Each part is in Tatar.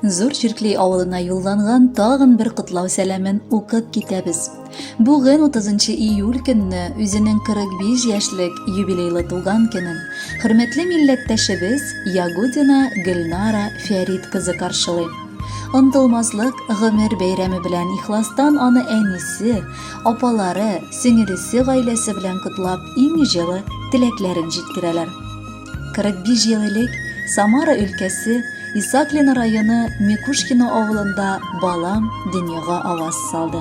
Зур Чиркли авылына юлланган тагын бер котлау сәламен укып китәбез. Бүген 30 июль көнне үзенең 45 яшьлек юбилейлы туган көнен хөрмәтле милләттәшебез Ягудина Гөлнара Фәрит кызы каршылый. Онтылмаслык гомер бәйрәме белән ихластан аны әнисе, апалары, сеңелесе гаиләсе белән котлап иң җылы теләкләрен җиткерәләр. 45 ел элек Самара өлкәсе Исаклина районы Микушкино авылында балам дөньяга аваз салды.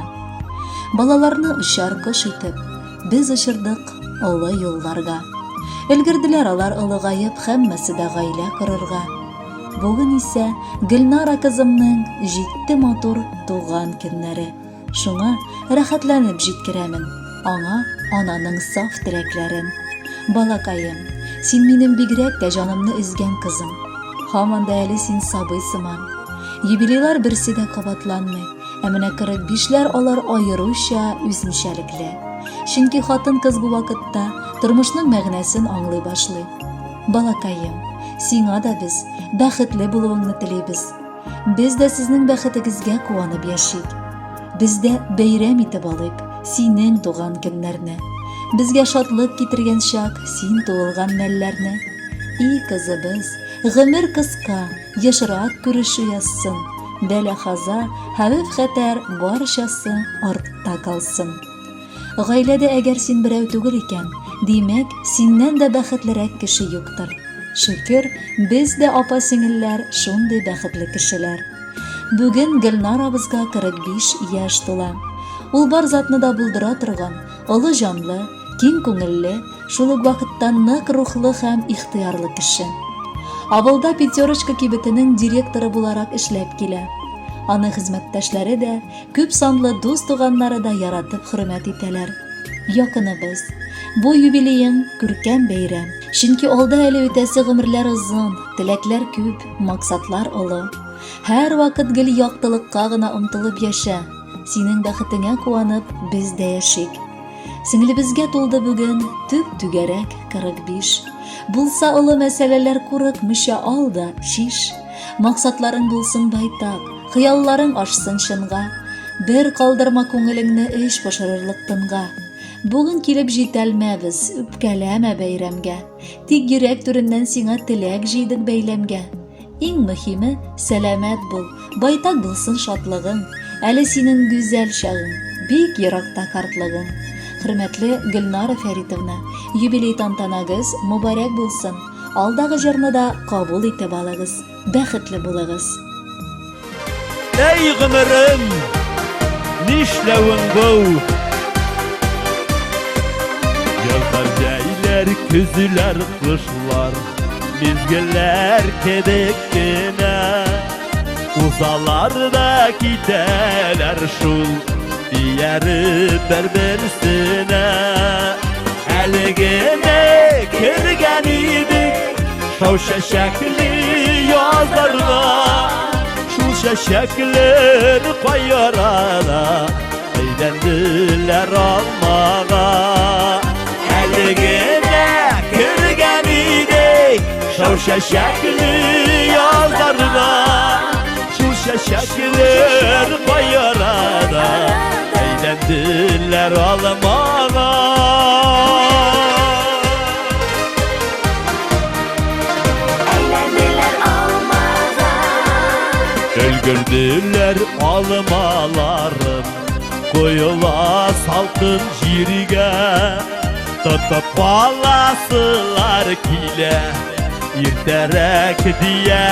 Балаларны учар кош итеп, без очырдык олы юлларга. Өлгерделәр алар олыгаеп, һәммәсе дә гаилә корырга. Бүген исә Гөлнара кызымның 7 матур туган көннәре. Шуңа рәхәтләнеп җиткерәмен аңа ананың саф теләкләрен. Балакаем, син минем бигрәк тә җанымны üzгән кызым. Һаман да әле син сабый сыман. Юбилейлар берсе дә кабатланмый, ә менә 45ләр алар аеруча үзенчәлекле. Чөнки хатын-кыз бу вакытта тормышның мәгънәсен аңлый башлый. Балакаем, сиңа да без бәхетле булуыңны телибез. Без дә сезнең бәхетегезгә куанып яшик. Без дә бәйрәм итеп алыйк синең туган көннәрне. Безгә шатлык китергән чак син туылган мәлләрне. И кызыбыз, гомер кыска, яшырак күрешү язсын. Бәла-хаза, хәвеф-хәтәр барчасы артта калсын. Гаиләдә әгәр син берәү түгел икән, димәк, синнән дә бәхетлерәк кеше юктыр. Шөкер, без дә апа-сеңелләр шундый бәхетле кешеләр. Бүген Гөлнарабызга 45 яшь тула. Ул бар затны да булдыра торган, олы җанлы, киң күңелле, шул ук вакытта нык рухлы һәм ихтыярлы кеше. Авылда Пятерочка кибетенең директоры буларак эшләп килә. Аны хезмәттәшләре дә, күп санлы дус туганнары да яратып хөрмәт итәләр. Якыныбыз, бу юбилеең күркәм бәйрәм. Чөнки алда әле үтәсе гомерләр озын, теләкләр күп, максатлар олы. Һәр вакыт гел яктылыкка гына омтылып яшә. Синең бәхетеңә куанып, без дә яшик. Сеңлебезгә тулды бүген төп түгәрәк 45. Булса олы мәсьәләләр курыкмыйча алда шиш. Максатларың булсын байтак, хыялларың ашсын чынга. Бер калдырма күңелеңне эш пошырырлык тынга. Бүген килеп җитәлмәбез, үпкәләмә бәйрәмгә. Тик йөрәк түреннән сиңа теләк җыйдык бәйләмгә. Иң мөһиме сәламәт бул, байтак булсын шатлыгың. Әле синең гүзәл чагың, бик еракта картлыгың. Хөрмәтле Гөлнара Фәритовна, юбилей тантанагыз мөбарәк булсын. Алдагы җырны да кабул итеп алыгыз. Бәхетле булыгыз. Эй гомерем, нишләвең бу? Ялгар җәйләр, көзләр, кышлар, мизгелләр кебек кенә. Узалар да китәләр шул, дияре бер-берсенә. Әле генә кергән идек шау чәчәкле язларга. Шул чәчәкләр кайрара әйләнделәр алмага. Әле генә кергән идек шау чәчәкле язларга. Шул чәчәкләр кайрара әйләнделәр алмага. Өлгерделәр алмаларым, коела салкын җиргә. Тотып аласылар килә, иртәрәк дия.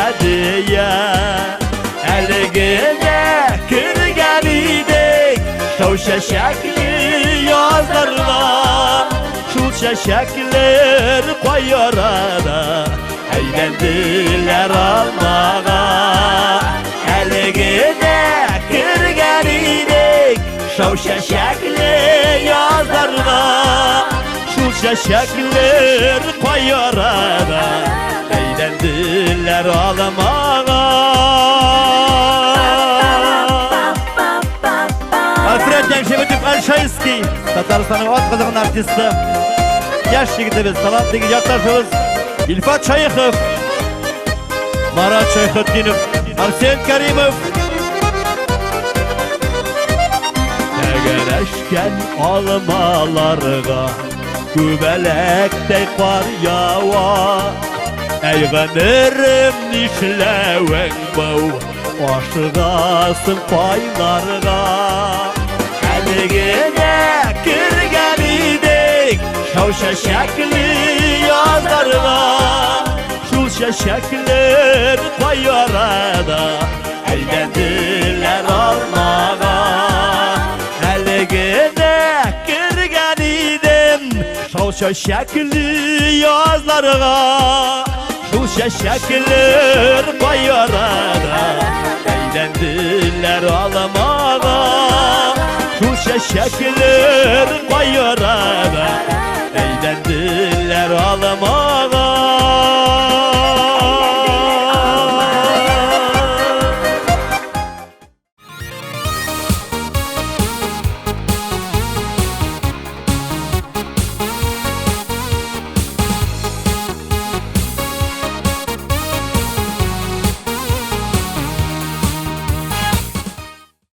Әле генә кергән идек шау чәчәкле язларга. Шул чәчәкләр кайрара әйләнделәр алмага. Әле генә кергән идек шау чәчәкле язларга. Шул чәчәкләр кайрара әйләнделәр алмага. Alfred Gençevetip Alşayski, Tataristan'ın atqızığın artisti. Yaş yigitimiz, talantlı yaklaşığız İlfat Şayıkov. Marat Şayxettinov, Arsen Karimov. Tegereşken almalarga Gübelektey kar yawa Eyganirim nişleven bu Aşıgasın paylarga Elgine kirgen idik Şav şeşekli yazlarga Şul şeşekler pay arada Eğlendiler almağa Elgine kirgen idim Şav şeşekli yazlarga Şul şeşekler pay arada Eğlendiler almağa Şu şeşekler pay arada